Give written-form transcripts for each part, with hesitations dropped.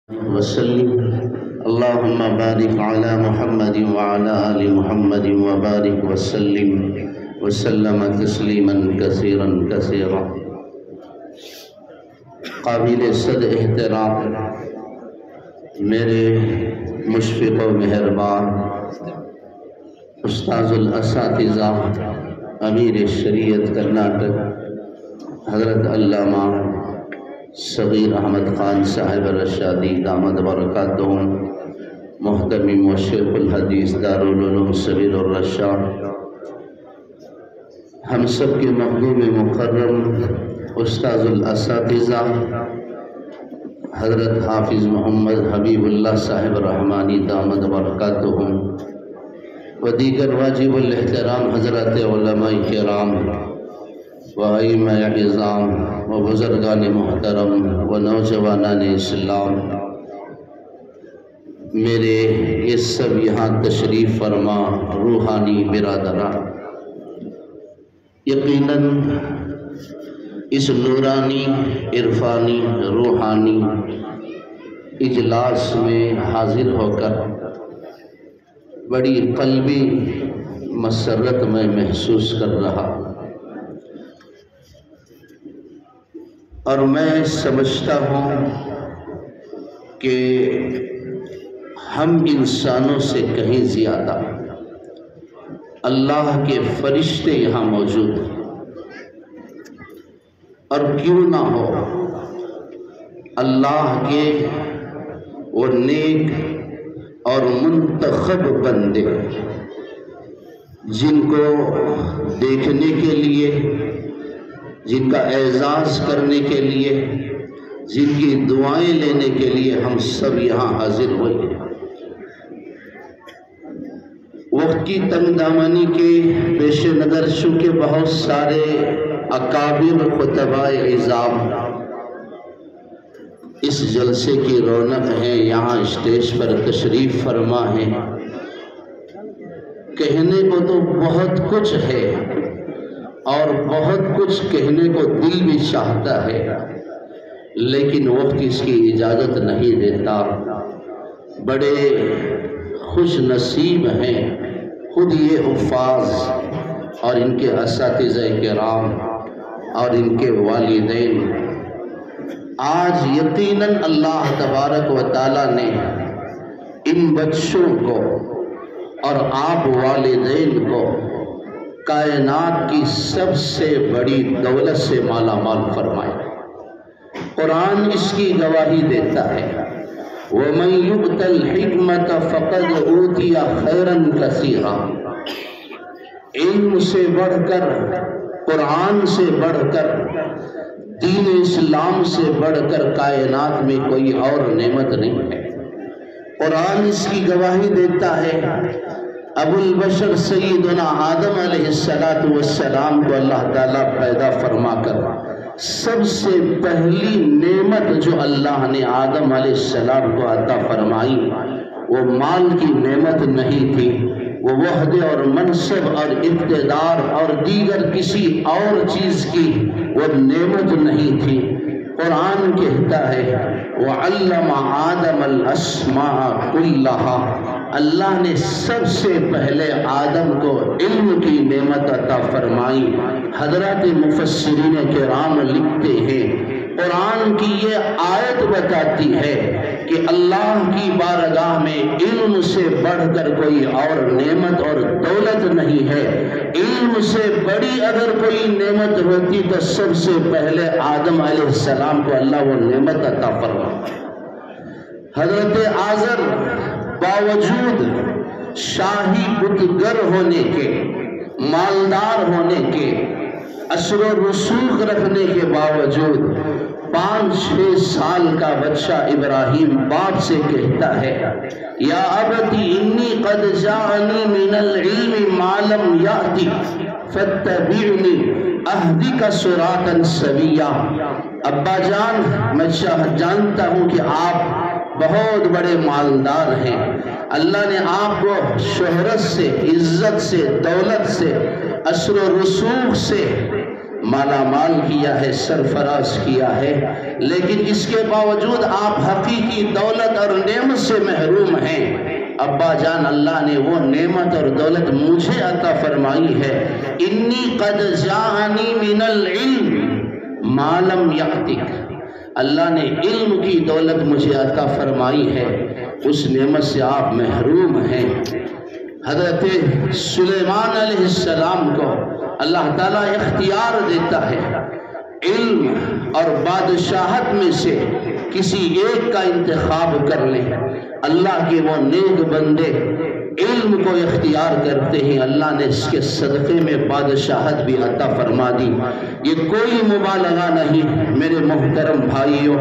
وسلم اللهم بارك على محمد وعلى آل محمد وبارك وسلم تسلیما کثیرا کثیرا۔ قابل صد احترام میرے مشفق و مہربان استاذ الاساتذہ امیر شریعت کرناٹک حضرت علامہ صغیر احمد خان صاحب رشادی دامت برکاتہم، محترم و شیخ الحدیث دارالعلوم صغیر الرشاد، ہم سب کے محبوب مکرم استاذ الاساتذہ حضرت حافظ محمد حبیب اللہ صاحب رحمانی دامت برکاتہم، و دیگر واجب الاحترام حضرت علماء کرام و ائمہ اعظام و بزرگان محترم و نوجوانان اسلام، میرے یہ سب یہاں تشریف فرما روحانی برادران، یقیناً اس نورانی عرفانی روحانی اجلاس میں حاضر ہو کر بڑی قلبی مسرت میں محسوس کر رہا، اور میں سمجھتا ہوں کہ ہم انسانوں سے کہیں زیادہ اللہ کے فرشتے یہاں موجود ہیں، اور کیوں نہ ہو اللہ کے وہ نیک اور منتخب بندے جن کو دیکھنے کے لیے، جن کا اعزاز کرنے کے لیے، جن کی دعائیں لینے کے لیے ہم سب یہاں حاضر ہوئے ہیں۔ وقت کی تنگ دامانی کے پیش نظر چونکہ بہت سارے اکابر خطباء عظام اس جلسے کی رونق ہیں، یہاں اسٹیج پر تشریف فرما ہیں، کہنے کو تو بہت کچھ ہے اور بہت کچھ کہنے کو دل بھی چاہتا ہے، لیکن وقت اس کی اجازت نہیں دیتا۔ بڑے خوش نصیب ہیں خود یہ حفاظ اور ان کے اساتذہ کرام اور ان کے والدین۔ آج یقیناً اللہ تبارک و تعالیٰ نے ان بچوں کو اور آپ والدین کو کائنات کی سب سے بڑی دولت سے مالا مال فرمائے۔ قرآن اس کی گواہی دیتا ہے، وَمَن يُؤْتَ الْحِكْمَةَ فَقَدْ أُوتِيَ خَيْرًا كَثِيرًا۔ علم سے بڑھ کر، قرآن سے بڑھ کر، دین اسلام سے بڑھ کر کائنات میں کوئی اور نعمت نہیں ہے۔ قرآن اس کی گواہی دیتا ہے، ابو البشر سیدنا آدم علیہ السلام کو اللہ تعالیٰ پیدا فرما کر سب سے پہلی نعمت جو اللہ نے آدم علیہ السلام کو عطا فرمائی وہ مال کی نعمت نہیں تھی، وہ وحدے اور منصب اور اقتدار اور دیگر کسی اور چیز کی وہ نعمت نہیں تھی۔ قرآن کہتا ہے وَعَلَّمَ آدَمَ الْأَسْمَاءَ كُلَّهَا، اللہ نے سب سے پہلے آدم کو علم کی نعمت عطا فرمائی۔ حضرات مفسرین کرام لکھتے ہیں قرآن کی یہ آیت بتاتی ہے کہ اللہ کی بارگاہ میں علم سے بڑھ کر کوئی اور نعمت اور دولت نہیں ہے۔ علم سے بڑی اگر کوئی نعمت ہوتی تو سب سے پہلے آدم علیہ السلام کو اللہ وہ نعمت عطا فرمائی۔ حضرت آزر باوجود شاہی بتگر ہونے کے، مالدار ہونے کے، اثر و رسوخ رکھنے کے باوجود 5-6 سال کا بچہ ابراہیم باپ سے کہتا ہے یا ابتی انی قد جاءنی من العلم ما لم یأتی فاتبعنی اہدک صراطا سویا۔ ابا جان، میں جانتا ہوں کہ آپ بہت بڑے مالدار ہیں، اللہ نے آپ کو شہرت سے، عزت سے، دولت سے، اثر و رسوخ سے مالا مال کیا ہے، سرفراز کیا ہے، لیکن اس کے باوجود آپ حقیقی دولت اور نعمت سے محروم ہیں۔ ابا جان، اللہ نے وہ نعمت اور دولت مجھے عطا فرمائی ہے۔ انی قد جاءنی من العلم ما لم یأتک، اللہ نے علم کی دولت مجھے عطا فرمائی ہے، اس نعمت سے آپ محروم ہیں۔ حضرت سلیمان علیہ السلام کو اللہ تعالیٰ اختیار دیتا ہے، علم اور بادشاہت میں سے کسی ایک کا انتخاب کر لیں۔ اللہ کے وہ نیک بندے علم کو اختیار کرتے ہیں، اللہ نے اس کے صدقے میں بادشاہت بھی عطا فرما دی۔ یہ کوئی مبالغہ نہیں میرے محترم بھائیوں۔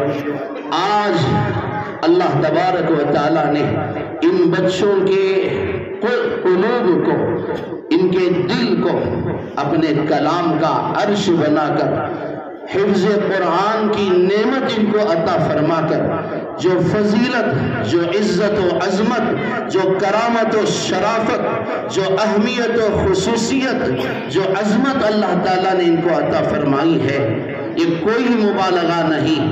آج اللہ تبارک و تعالیٰ نے ان بچوں کے قلوب کو، ان کے دل کو اپنے کلام کا عرش بنا کر حفظ قرآن کی نعمت ان کو عطا فرما کر جو فضیلت، جو عزت و عظمت، جو کرامت و شرافت، جو اہمیت و خصوصیت، جو عظمت اللہ تعالیٰ نے ان کو عطا فرمائی ہے، یہ کوئی مبالغہ نہیں۔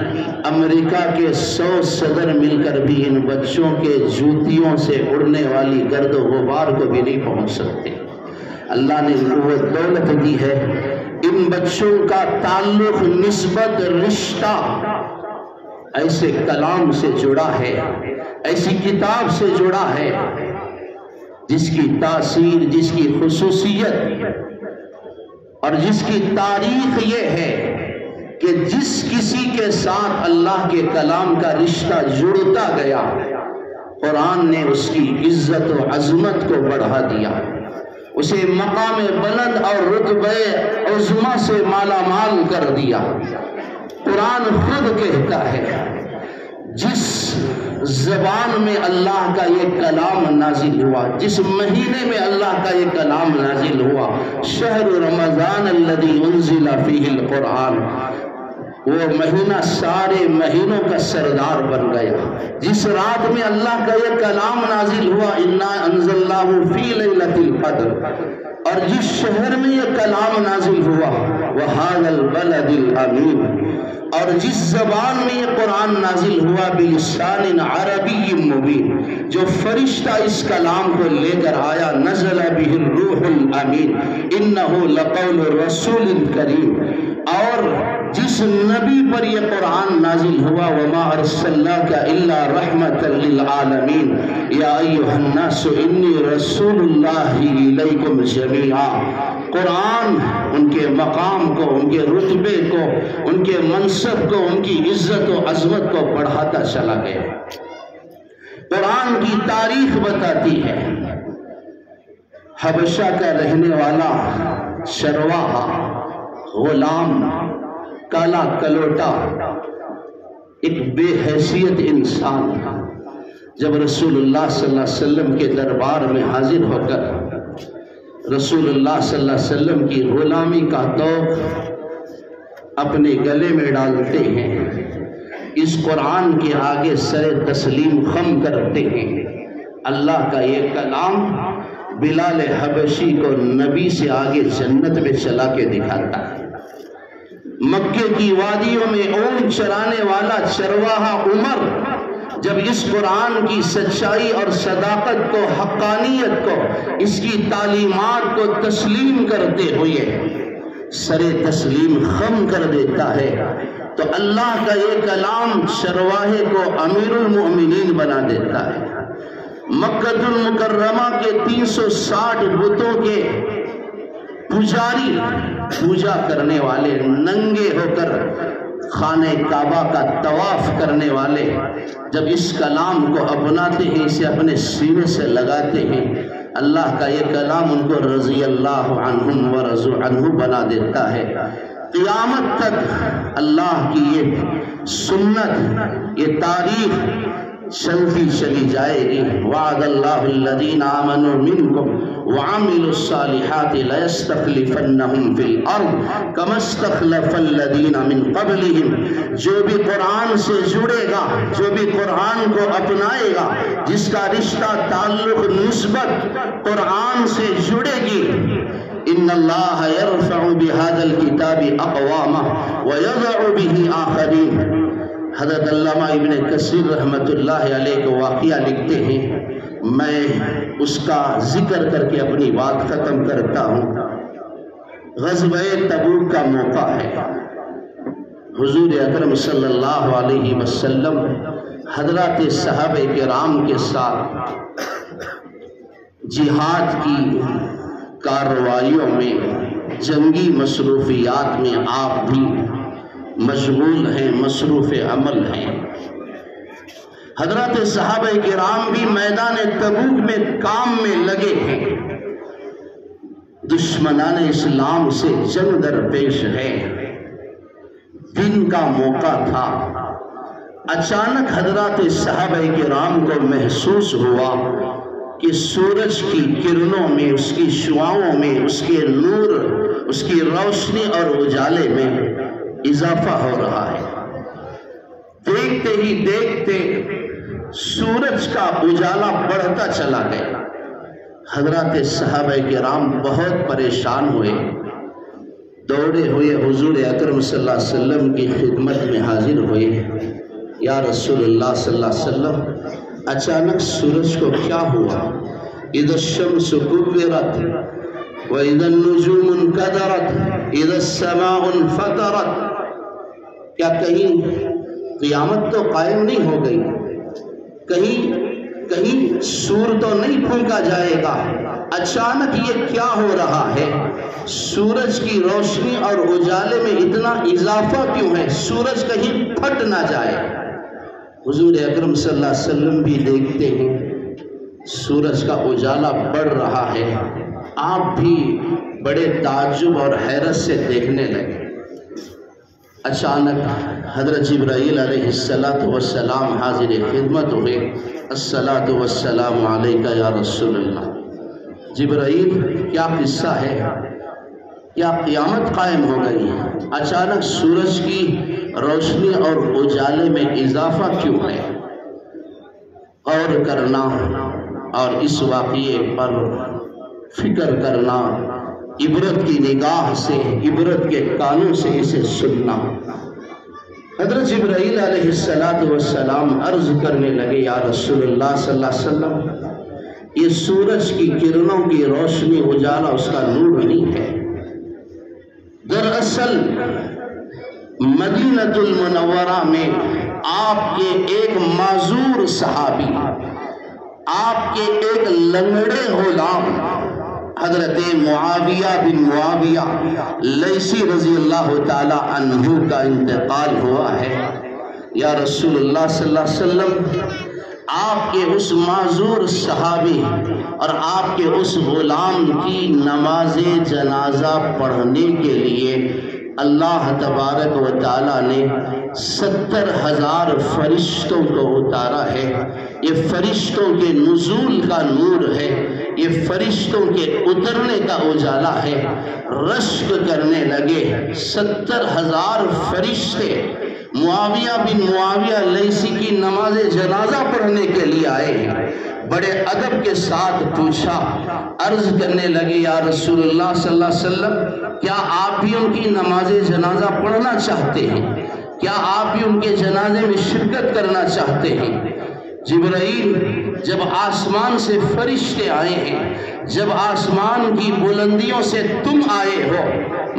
امریکہ کے 100 صدر مل کر بھی ان بچوں کے جوتیوں سے اڑنے والی گرد و غبار کو بھی نہیں پہنچ سکتے۔ اللہ نے ان کو وہ دولت دی ہے۔ ان بچوں کا تعلق، نسبت، رشتہ ایسے کلام سے جڑا ہے، ایسی کتاب سے جڑا ہے جس کی تاثیر، جس کی خصوصیت اور جس کی تاریخ یہ ہے کہ جس کسی کے ساتھ اللہ کے کلام کا رشتہ جڑتا گیا، قرآن نے اس کی عزت و عظمت کو بڑھا دیا، اسے مقام بلند اور رتبہ عظمہ سے مالا مال کر دیا۔ قرآن خود کہتا ہے جس زبان میں اللہ کا یہ کلام نازل ہوا، جس مہینے میں اللہ کا یہ کلام نازل ہوا، شہر رمضان الذی انزل فیہ القرآن، وہ مہینہ سارے مہینوں کا سردار بن گیا۔ جس رات میں اللہ کا یہ کلام نازل ہوا، انا انزلناہ فی لیلۃ القدر، اور جس شہر میں یہ کلام نازل ہوا، وہذا البلد الامین، اور جس زبان میں یہ قرآن نازل ہوا، بلسان عربی مبین، جو فرشتہ اس کلام کو لے کر آیا، نزل بہ الروح الامین انہ لقول رسول کریم، اور جس نبی پر یہ قرآن نازل ہوا، وما ارسلناک الا رحمۃ للعالمین یا ایھا الناس انی رسول اللہ الیکم جمیعا۔ قرآن ان کے مقام کو، ان کے رتبے کو، ان کے منصب کو، ان کی عزت و عظمت کو بڑھاتا چلا گیا۔ قرآن کی تاریخ بتاتی ہے حبشہ کا رہنے والا چرواہا، غلام، کالا کلوٹا، ایک بے حیثیت انسان، جب رسول اللہ صلی اللہ علیہ وسلم کے دربار میں حاضر ہو کر رسول اللہ صلی اللہ علیہ وسلم کی غلامی کا طوق اپنے گلے میں ڈالتے ہیں، اس قرآن کے آگے سر تسلیم خم کرتے ہیں، اللہ کا یہ کلام بلال حبشی کو نبی سے آگے جنت میں چلا کے دکھاتا ہے۔ مکے کی وادیوں میں اونٹ چرانے والا چرواہا عمر جب اس قرآن کی سچائی اور صداقت کو، حقانیت کو، اس کی تعلیمات کو تسلیم کرتے ہوئے سر تسلیم خم کر دیتا ہے، تو اللہ کا یہ کلام چرواہے کو امیر المؤمنین بنا دیتا ہے۔ مکہ المکرمہ کے 360 بتوں کے پجاری، پوجا کرنے والے، ننگے ہو کر خانہ کعبہ کا طواف کرنے والے جب اس کلام کو اپناتے ہیں، اسے اپنے سینے سے لگاتے ہیں، اللہ کا یہ کلام ان کو رضی اللہ عنہم ورضوا عنہ بنا دیتا ہے۔ قیامت تک اللہ کی یہ سنت، یہ تاریخ چلتی چلی جائے گی۔ وعد اللہ الذین آمنوا منکم وعملوا الصالحات ليستخلفنهم في الارض كما استخلف الذین من قبلهم، جو بھی قرآن سے جڑے گا، جو بھی قرآن کو اپنائے گا، جس کا رشتہ، تعلق، نسبت قرآن سے جڑے گی، ان اللہ یرفع بہذا الکتاب اقواما ویضع بہ آخرین۔ حضرت علامہ ابن کثیر رحمۃ اللہ علیہ کو واقعہ لکھتے ہیں، میں اس کا ذکر کر کے اپنی بات ختم کرتا ہوں۔ غزوہ تبوک کا موقع ہے، حضور اکرم صلی اللہ علیہ وسلم حضرات صحابہ کرام کے ساتھ جہاد کی کارروائیوں میں، جنگی مصروفیات میں آپ بھی مشغول ہیں، مصروف عمل ہیں۔ حضرات صحابہ کرام بھی میدان تبوک میں کام میں لگے ہیں، دشمنان اسلام سے جنگ درپیش ہے۔ دن کا موقع تھا، اچانک حضرات صحابہ کرام کو محسوس ہوا کہ سورج کی کرنوں میں، اس کی شعاؤں میں، اس کے نور، اس کی روشنی اور اجالے میں اضافہ ہو رہا ہے۔ دیکھتے ہی دیکھتے سورج کا اجالا بڑھتا چلا گیا۔ حضرات صحابہ کرام بہت پریشان ہوئے، دوڑے ہوئے حضور اکرم صلی اللہ علیہ وسلم کی خدمت میں حاضر ہوئے۔ یا رسول اللہ صلی اللہ علیہ وسلم، اچانک سورج کو کیا ہوا؟ اذا الشمس كورت واذا النجوم انكدرت اذا السماء انفطرت۔ کیا کہیں قیامت تو قائم نہیں ہو گئی؟ کہیں سور تو نہیں پھونکا جائے گا؟ اچانک یہ کیا ہو رہا ہے؟ سورج کی روشنی اور اجالے میں اتنا اضافہ کیوں ہے؟ سورج کہیں پھٹ نہ جائے۔ حضور اکرم صلی اللہ علیہ وسلم بھی دیکھتے ہیں سورج کا اجالا بڑھ رہا ہے، آپ بھی بڑے تعجب اور حیرت سے دیکھنے لگے۔ اچانک حضرت جبرائیل علیہ السلام حاضر خدمت ہوئے۔ الصلاۃ والسلام علیک یا رسول اللہ۔ جبرائیل، کیا قصہ ہے؟ کیا قیامت قائم ہو گئی؟ اچانک سورج کی روشنی اور اجالے میں اضافہ کیوں ہے؟ غور کرنا اور اس واقعے پر فکر کرنا، عبرت کی نگاہ سے، عبرت کے کانوں سے اسے سننا۔ حضرت جبرائیل علیہ السلام عرض کرنے لگے، یا رسول اللہ صلی اللہ علیہ وسلم، یہ سورج کی کرنوں کی روشنی، اجالا اس کا نور نہیں ہے۔ دراصل مدینہ المنورہ میں آپ کے ایک معذور صحابی، آپ کے ایک لنگڑے غلام حضرت معاویہ بن معاویہ لیثی رضی اللہ تعالی عنہ کا انتقال ہوا ہے۔ یا رسول اللہ صلی اللہ علیہ وسلم، آپ کے اس معذور صحابی اور آپ کے اس غلام کی نماز جنازہ پڑھنے کے لیے اللہ تبارک و تعالیٰ نے 70,000 فرشتوں کو اتارا ہے۔ یہ فرشتوں کے نزول کا نور ہے، یہ فرشتوں کے اترنے کا اجالا ہے۔ رشک کرنے لگے، 70,000 فرشتے معاویہ بن معاویہ لیثی کی نماز جنازہ پڑھنے کے لیے آئے ہیں۔ بڑے ادب کے ساتھ پوچھا، عرض کرنے لگے، یا رسول اللہ صلی اللہ علیہ وسلم، کیا آپ بھی ان کی نماز جنازہ پڑھنا چاہتے ہیں؟ کیا آپ بھی ان کے جنازے میں شرکت کرنا چاہتے ہیں؟ جبرائیل، جب آسمان سے فرشتے آئے ہیں، جب آسمان کی بلندیوں سے تم آئے ہو،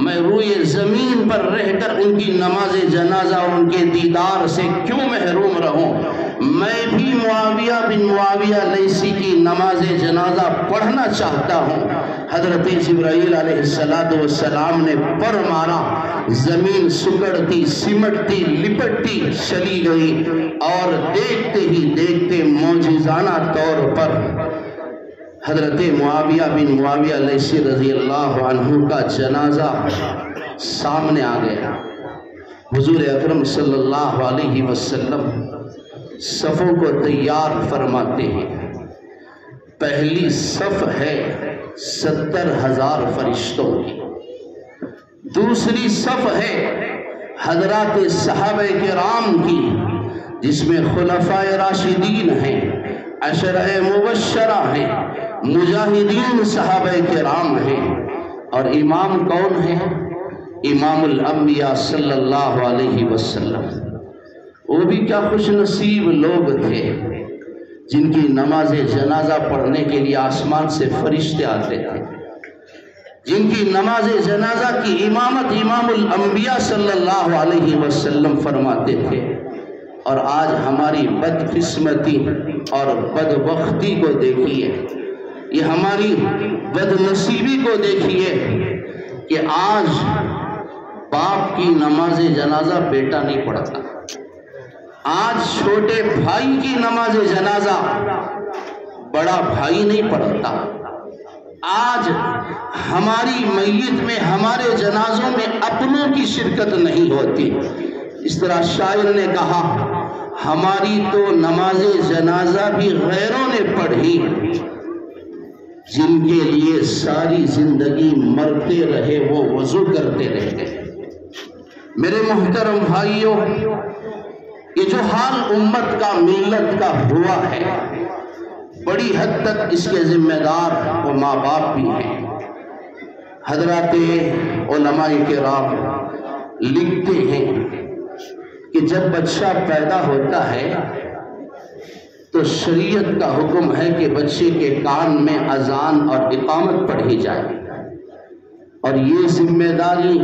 میں روئے زمین پر رہ کر ان کی نماز جنازہ اور ان کے دیدار سے کیوں محروم رہوں؟ میں بھی معاویہ بن معاویہ لیثی کی نماز جنازہ پڑھنا چاہتا ہوں۔ حضرت جبرائیل علیہ السلام نے پر مارا، زمین سکڑتی، سمٹتی، لپٹتی چلی گئی، اور دیکھتے ہی دیکھتے معجزانہ طور پر حضرت معاویہ بن معاویہ لیثی رضی اللہ عنہ کا جنازہ سامنے آ گیا۔ حضور اکرم صلی اللہ علیہ وسلم صفوں کو تیار فرماتے ہیں۔ پہلی صف ہے 70,000 فرشتوں کی، دوسری صف ہے حضرات صحابہ کرام کی، جس میں خلفائے راشدین ہیں، عشرہ مبشرہ ہیں، مجاہدین صحابہ کرام ہیں، اور امام کون ہے؟ امام الانبیاء صلی اللہ علیہ وسلم۔ وہ بھی کیا خوش نصیب لوگ تھے جن کی نماز جنازہ پڑھنے کے لیے آسمان سے فرشتے آتے تھے، جن کی نماز جنازہ کی امامت امام الانبیاء صلی اللہ علیہ وسلم فرماتے تھے۔ اور آج ہماری بدقسمتی اور بدبختی کو دیکھیے، یہ ہماری بد نصیبی کو دیکھیے کہ آج باپ کی نماز جنازہ بیٹا نہیں پڑھتا، آج چھوٹے بھائی کی نماز جنازہ بڑا بھائی نہیں پڑھتا، آج ہماری میت میں، ہمارے جنازوں میں اپنوں کی شرکت نہیں ہوتی۔ اس طرح شاعر نے کہا، ہماری تو نماز جنازہ بھی غیروں نے پڑھی، جن کے لیے ساری زندگی مرتے رہے وہ وضو کرتے رہتے۔ میرے محترم بھائیوں، یہ جو حال امت کا، ملت کا ہوا ہے، بڑی حد تک اس کے ذمہ دار وہ ماں باپ بھی ہیں۔ حضرات علماء کرام لکھتے ہیں کہ جب بچہ پیدا ہوتا ہے تو شریعت کا حکم ہے کہ بچے کے کان میں اذان اور اقامت پڑھی جائے، اور یہ ذمہ داری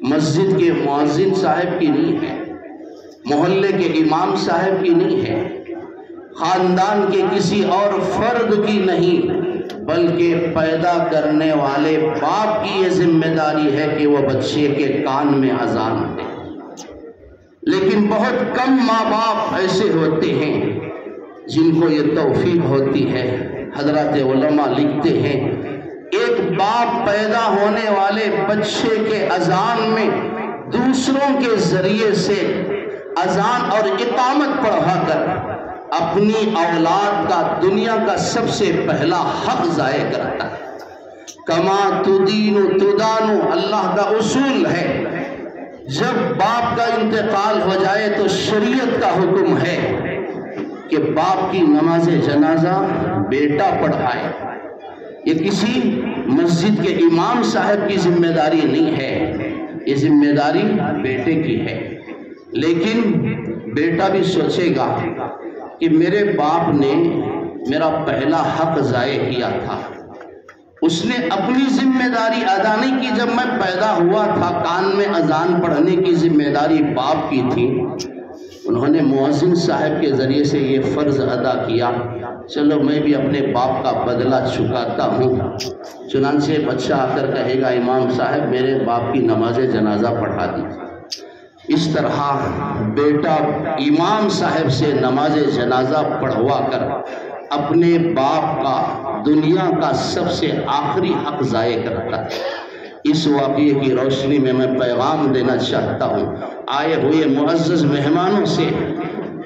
مسجد کے مؤذن صاحب کی نہیں ہے، محلے کے امام صاحب کی نہیں ہے، خاندان کے کسی اور فرد کی نہیں، بلکہ پیدا کرنے والے باپ کی یہ ذمہ داری ہے کہ وہ بچے کے کان میں اذان دے۔ لیکن بہت کم ماں باپ ایسے ہوتے ہیں جن کو یہ توفیق ہوتی ہے۔ حضرات علماء لکھتے ہیں، ایک باپ پیدا ہونے والے بچے کے اذان میں دوسروں کے ذریعے سے اذان اور اقامت پڑھا کر اپنی اولاد کا دنیا کا سب سے پہلا حق ضائع کرتا ہے۔ کما تدین تدان، اللہ کا اصول ہے، جب باپ کا انتقال ہو جائے تو شریعت کا حکم ہے کہ باپ کی نماز جنازہ بیٹا پڑھائے۔ یہ کسی مسجد کے امام صاحب کی ذمہ داری نہیں ہے، یہ ذمہ داری بیٹے کی ہے۔ لیکن بیٹا بھی سوچے گا کہ میرے باپ نے میرا پہلا حق ضائع کیا تھا، اس نے اپنی ذمہ داری ادا نہیں کی۔ جب میں پیدا ہوا تھا کان میں اذان پڑھنے کی ذمہ داری باپ کی تھی، انہوں نے مؤذن صاحب کے ذریعے سے یہ فرض ادا کیا، چلو میں بھی اپنے باپ کا بدلہ چکاتا ہوں۔ چنانچہ بچہ آ کر کہے گا، امام صاحب میرے باپ کی نماز جنازہ پڑھا دیجیے۔ اس طرح بیٹا امام صاحب سے نماز جنازہ پڑھوا کر اپنے باپ کا دنیا کا سب سے آخری حق ضائع کرتا ہے۔ اس واقعے کی روشنی میں پیغام دینا چاہتا ہوں آئے ہوئے معزز مہمانوں سے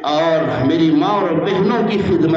اور میری ماں اور بہنوں کی خدمت